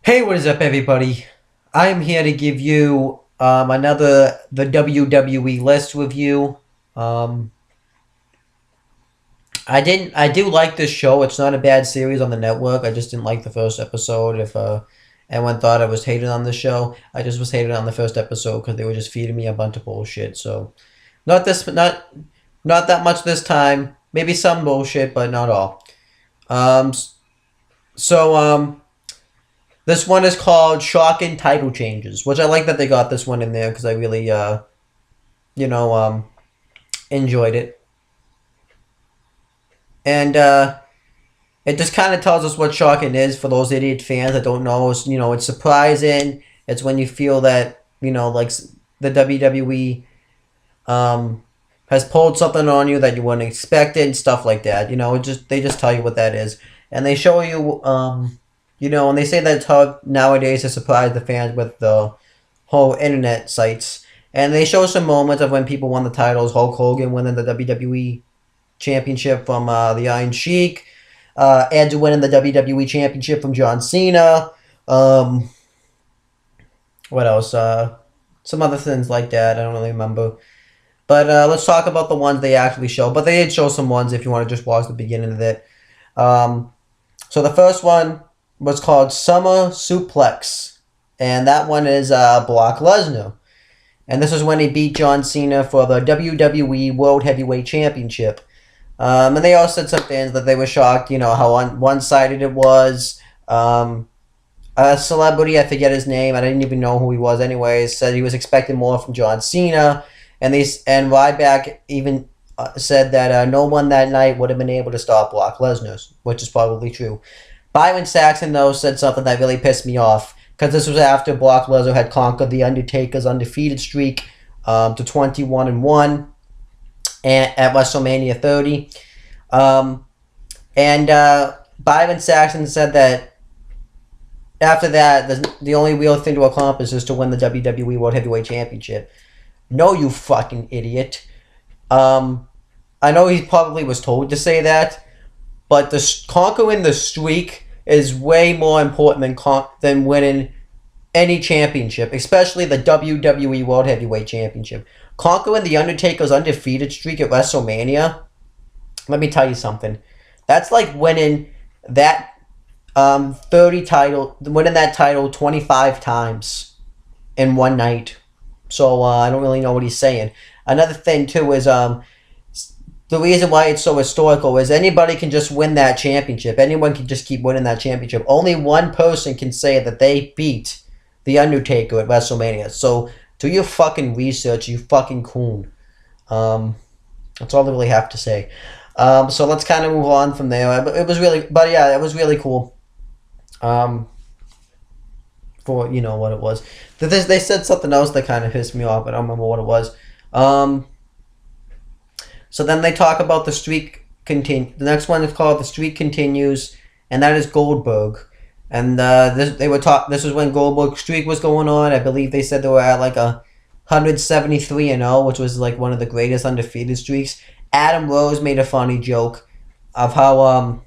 Hey, what is up, everybody? I'm here to give you the WWE list review. Um, I do like this show. It's not a bad series on the network. I just didn't like the first episode. If anyone thought I was hated on the show, I just was hated on the first episode because they were just feeding me a bunch of bullshit. So not that much this time. Maybe some bullshit, but not all. Um, so This one is called Shocking Title Changes, which I like that they got this one in there because I really, you know, um, enjoyed it. And it just kind of tells us what shocking is for those idiot fans that don't know. It's surprising. It's when you feel that, like the WWE has pulled something on you that you wouldn't expect it and stuff like that. They just tell you what that is. And they show you, and they say that it's hard nowadays to surprise the fans with the whole internet sites. And they show some moments of when people won the titles. Hulk Hogan winning the WWE Championship from the Iron Sheik. Edge winning the WWE Championship from John Cena. What else? Some other things like that. I don't really remember. But let's talk about the ones they actually show. But they did show some ones if you want to just watch the beginning of it. So the first one was called Summer Suplex. And that one is Brock Lesnar. And this is when he beat John Cena for the WWE World Heavyweight Championship. And they all said some things that they were shocked, how one-sided it was. A celebrity, I forget his name, I didn't even know who he was anyways, said he was expecting more from John Cena. And Ryback even said that no one that night would have been able to stop Brock Lesnar, which is probably true. Byron Saxton, though, said something that really pissed me off, because this was after Brock Lesnar had conquered The Undertaker's undefeated streak to 21-1 at WrestleMania 30. Byron Saxton said that after that, the only real thing to accomplish is to win the WWE World Heavyweight Championship. No, you fucking idiot. I know he probably was told to say that, but conquering the streak is way more important than winning any championship, especially the WWE World Heavyweight Championship. Conquering The Undertaker's undefeated streak at WrestleMania, let me tell you something. That's like winning that winning that title 25 times in one night. So I don't really know what he's saying. Another thing too is the reason why it's so historical is anybody can just win that championship. Anyone can just keep winning that championship. Only one person can say that they beat The Undertaker at WrestleMania. So do your fucking research, you fucking coon. That's all I really have to say. So let's kind of move on from there. It was really cool. For what it was. They said something else that kind of pissed me off, but I don't remember what it was. So then they talk about the streak continue. The next one is called The Streak Continues, and that is Goldberg. And this was when Goldberg's streak was going on. I believe they said they were at like 173-0, which was like one of the greatest undefeated streaks. Adam Rose made a funny joke of how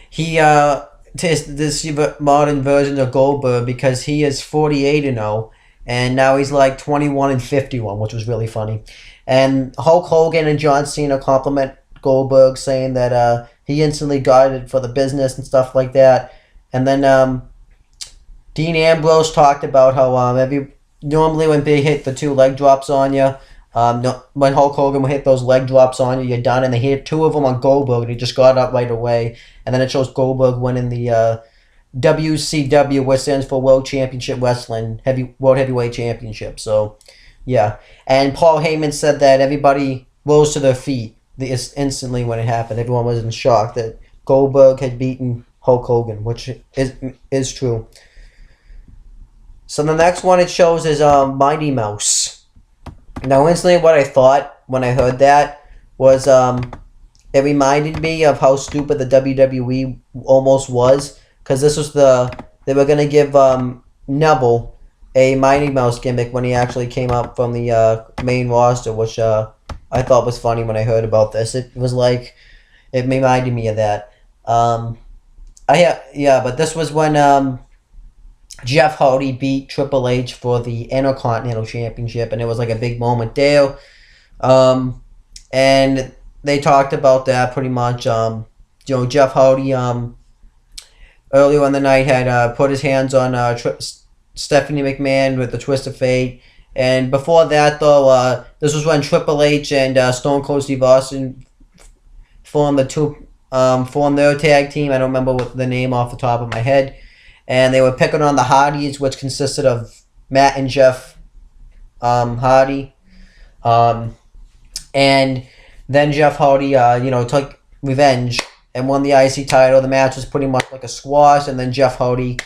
he this modern version of Goldberg, because he is 48-0, and now he's like 21-51, which was really funny. And Hulk Hogan and John Cena compliment Goldberg, saying that he instantly got it for the business and stuff like that. And then Dean Ambrose talked about how normally when they hit the two leg drops on you, when Hulk Hogan would hit those leg drops on you, you're done. And they hit two of them on Goldberg, and he just got up right away. And then it shows Goldberg winning the WCW, which stands for World Championship Wrestling, World Heavyweight Championship. So, yeah. And Paul Heyman said that everybody rose to their feet instantly when it happened. Everyone was in shock that Goldberg had beaten Hulk Hogan, which is true. So the next one it shows is Mighty Mouse. Now, instantly, what I thought when I heard that was it reminded me of how stupid the WWE almost was, because they were gonna give Neville a Mighty Mouse gimmick when he actually came up from the main roster, which I thought was funny when I heard about this. It reminded me of that. But this was when Jeff Hardy beat Triple H for the Intercontinental Championship, and it was like a big moment there. And they talked about that pretty much. Jeff Hardy earlier in the night had put his hands on Stephanie McMahon with the Twist of Fate. And before that, though, this was when Triple H and Stone Cold Steve Austin formed their tag team. I don't remember what the name off the top of my head. And they were picking on the Hardys, which consisted of Matt and Jeff Hardy. And then Jeff Hardy, took revenge and won the IC title. The match was pretty much like a squash, and then Jeff Hardy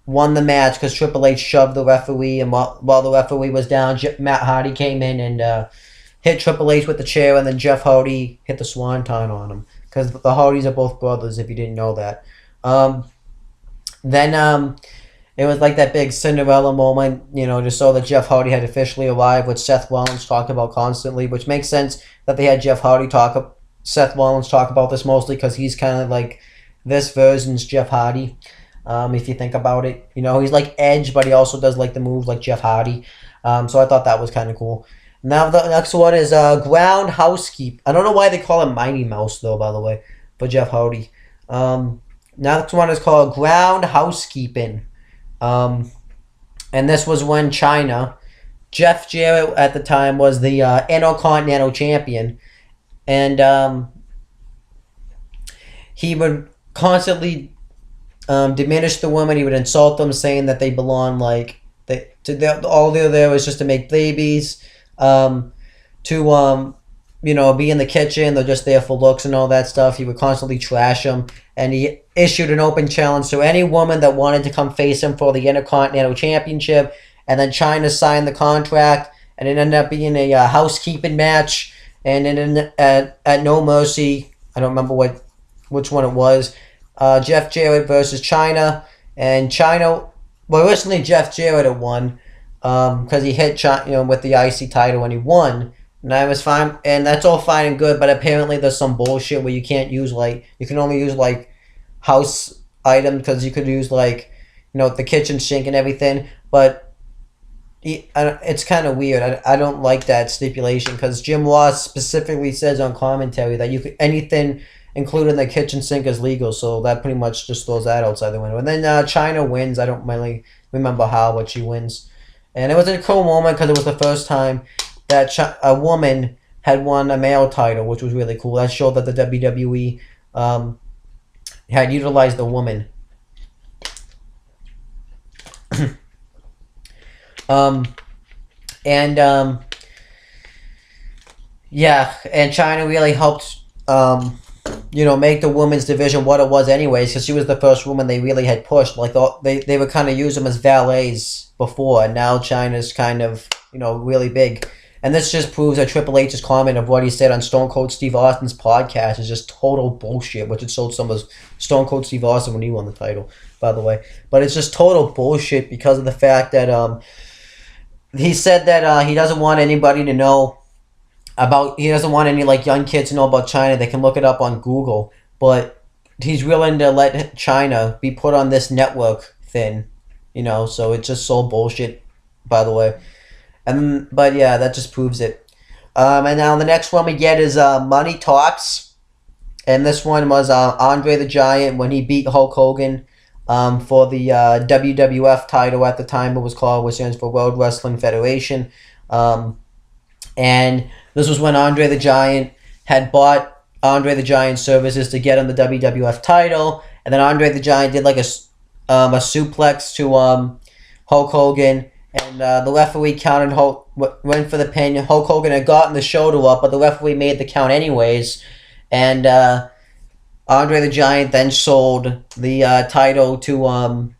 won the match because Triple H shoved the referee, and while the referee was down, Matt Hardy came in and hit Triple H with the chair, and then Jeff Hardy hit the swanton on him because the Hardys are both brothers, if you didn't know that. Then it was like that big Cinderella moment, just so that Jeff Hardy had officially arrived, which Seth Rollins talked about constantly, which makes sense that they had Seth Rollins talk about this mostly because he's kind of like this version's Jeff Hardy, if you think about it. He's like Edge, but he also does like the moves like Jeff Hardy. So I thought that was kind of cool. Now the next one is Ground Housekeep. I don't know why they call him Mighty Mouse, though, by the way, for Jeff Hardy. Next one is called Ground Housekeeping. And this was when China, Jeff Jarrett at the time was the Intercontinental Champion. And he would constantly diminish the women. He would insult them, saying that they belong all they're there is just to make babies, to be in the kitchen. They're just there for looks and all that stuff. He would constantly trash them, and he issued an open challenge to any woman that wanted to come face him for the Intercontinental Championship. And then China signed the contract, and it ended up being a housekeeping match. And then at No Mercy, I don't remember which one it was, Jeff Jarrett versus China. And China, originally Jeff Jarrett had won because he hit China with the IC title and he won. And I was fine, and that's all fine and good, but apparently there's some bullshit where you can only use house items, because you could use the kitchen sink and everything, but it's kind of weird. I don't like that stipulation, because Jim Ross specifically says on commentary that anything including the kitchen sink is legal, so that pretty much just throws that outside the window. And then China wins. I don't really remember how, but she wins. And it was a cool moment because it was the first time that a woman had won a male title, which was really cool. That showed that the WWE had utilized the woman. And China really helped make the women's division what it was anyways, because she was the first woman they really had pushed. They would kind of use them as valets before, and now China's kind of really big. And this just proves that Triple H's comment of what he said on Stone Cold Steve Austin's podcast is just total bullshit, which it sold some of Stone Cold Steve Austin when he won the title, by the way. But it's just total bullshit because of the fact that he said that he doesn't want anybody to know he doesn't want any young kids to know about China. They can look it up on Google, but he's willing to let China be put on this network thing, so it's just so bullshit, by the way. But yeah, that just proves it. And now the next one we get is Money Talks. And this one was Andre the Giant when he beat Hulk Hogan for the WWF title at the time it was called, which stands for World Wrestling Federation. And this was when Andre the Giant had bought Andre the Giant's services to get him the WWF title. And then Andre the Giant did a suplex to Hulk Hogan. And the referee counted went for the pin. Hulk Hogan had gotten the shoulder up, but the referee made the count anyways. And Andre the Giant then sold the title to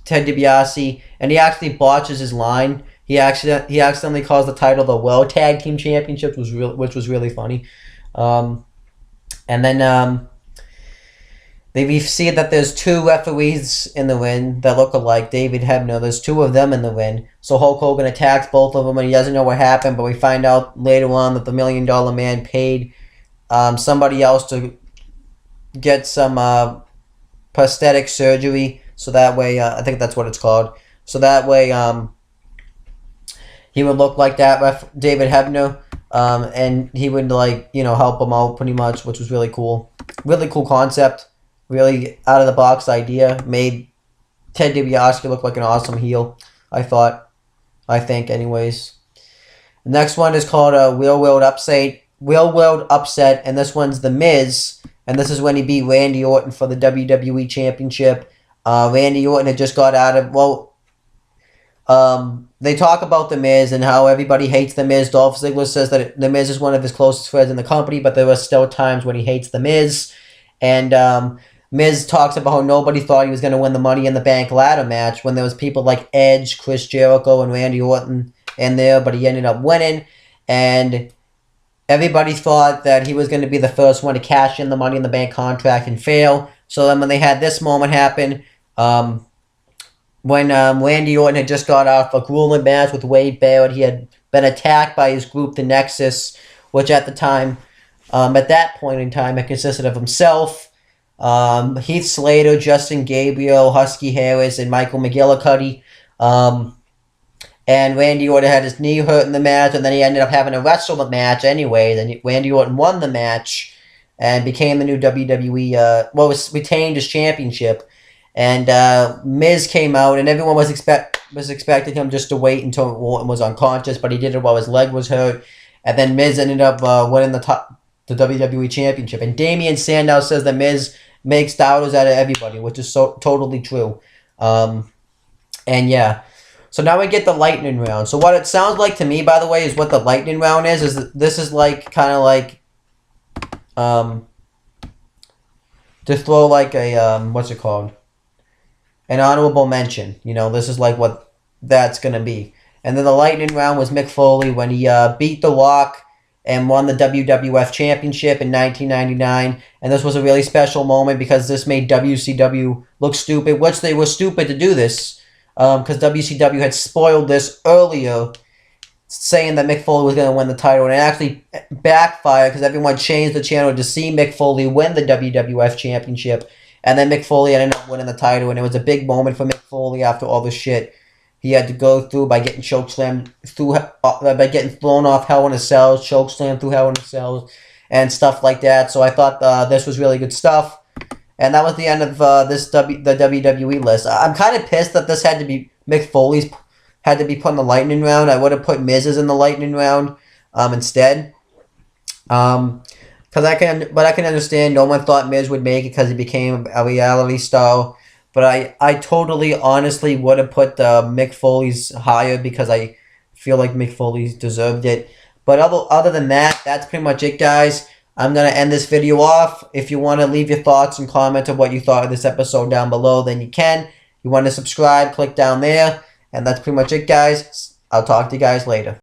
Ted DiBiase, and he actually botches his line. He accidentally calls the title the World Tag Team Championship, which was really funny. And then we see that there's two referees in the ring that look alike. David Hebner, there's two of them in the ring. So Hulk Hogan attacks both of them, and he doesn't know what happened, but we find out later on that the $1 Million Man paid somebody else to get some prosthetic surgery So that way, I think that's what it's called. So that way, he would look like that with David Hebner, and he would help him out pretty much, which was really cool. Really cool concept. Really out of the box idea. Made Ted DiBiase look like an awesome heel. I think, anyways. The next one is called a Real World Upset. Real World Upset, and this one's The Miz, and this is when he beat Randy Orton for the WWE Championship. Randy Orton had just got out of, they talk about The Miz and how everybody hates The Miz. Dolph Ziggler says that The Miz is one of his closest friends in the company, but there are still times when he hates The Miz. And Miz talks about how nobody thought he was going to win the Money in the Bank ladder match when there was people like Edge, Chris Jericho, and Randy Orton in there, but he ended up winning. And everybody thought that he was going to be the first one to cash in the Money in the Bank contract and fail. So then when they had this moment happen, when Randy Orton had just got off a grueling match with Wade Barrett, he had been attacked by his group, the Nexus, which at the time, at that point in time, it consisted of himself, Heath Slater, Justin Gabriel, Husky Harris, and Michael McGillicuddy. And Randy Orton had his knee hurt in the match, and then he ended up having to wrestle the match anyway. Then Randy Orton won the match and became the new WWE, retained his championship. And Miz came out, and everyone was expecting him just to wait until Orton was unconscious, but he did it while his leg was hurt. And then Miz ended up winning the WWE Championship. And Damian Sandow says that Miz makes doubters out of everybody, which is totally true. And yeah. So now we get the lightning round. So what it sounds like to me, by the way, is what the lightning round is this is like kind of like to throw like a what's it called? An honorable mention. This is like what that's gonna be. And then the lightning round was Mick Foley when he beat The Rock and won the WWF Championship in 1999. And this was a really special moment because this made WCW look stupid, which they were stupid to do this. Because WCW had spoiled this earlier, saying that Mick Foley was going to win the title, and it actually backfired because everyone changed the channel to see Mick Foley win the WWF Championship, and then Mick Foley ended up winning the title, and it was a big moment for Mick Foley after all the shit he had to go through by getting chokeslammed by getting thrown off Hell in a Cell, chokeslammed through Hell in a Cell, and stuff like that. So I thought this was really good stuff. And that was the end of the WWE list. I'm kind of pissed that this had to be Mick Foley's had to be put in the lightning round. I would have put Miz's in the lightning round instead. But I can understand no one thought Miz would make it because he became a reality star. But I totally honestly would have put Mick Foley's higher because I feel like Mick Foley deserved it. But other than that, that's pretty much it, guys. I'm going to end this video off. If you want to leave your thoughts and comment of what you thought of this episode down below, then you can. If you want to subscribe, click down there. And that's pretty much it, guys. I'll talk to you guys later.